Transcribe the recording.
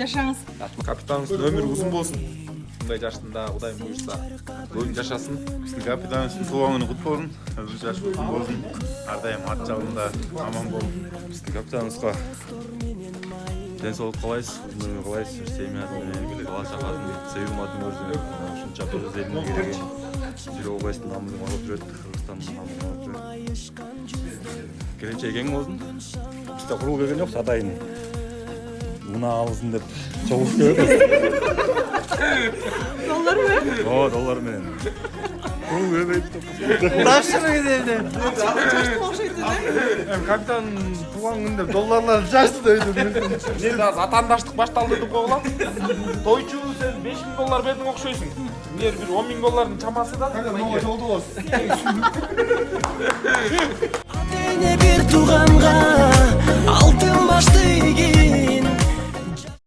жашаңыз. Капитаныбыздын өмүрү узун болсун. Мындай жаштында Кудайым буйрса көп жашасын. Биздин капитаныбыздын туулган күнү куттуу болсун. Өмүр жашы узун болсун. Ар дайым ат жагында аман болуп. Биздин капитаныбызга ден соолук каалайбыз, узун өмүр каалайбыз. Семьясын, бала чакасын, Сыйылмадын көрсүн. Ушунча өз элине келген. Жирогайстын намын алып жүрөт, Кыргызстандын намын алып жүрөт. Келечеги кең болсун. Бизде курул келген жок, атайын мына алсын деп чогулуп келебиз. Доллар mı? Доллар менен. Курул келбейт деп. Тапшырыңыз эмне? Çaştım okşaydı değil mi? Капитан туулган күндө долларлар жашты дейт. Мен азыр атаандаштык башталды деп коелам. Тойчу сен 5000 доллар бердиң окшойсуң. Бир 10 000 доллардын чамасы да. Жолду болсун. Bir tuğanğa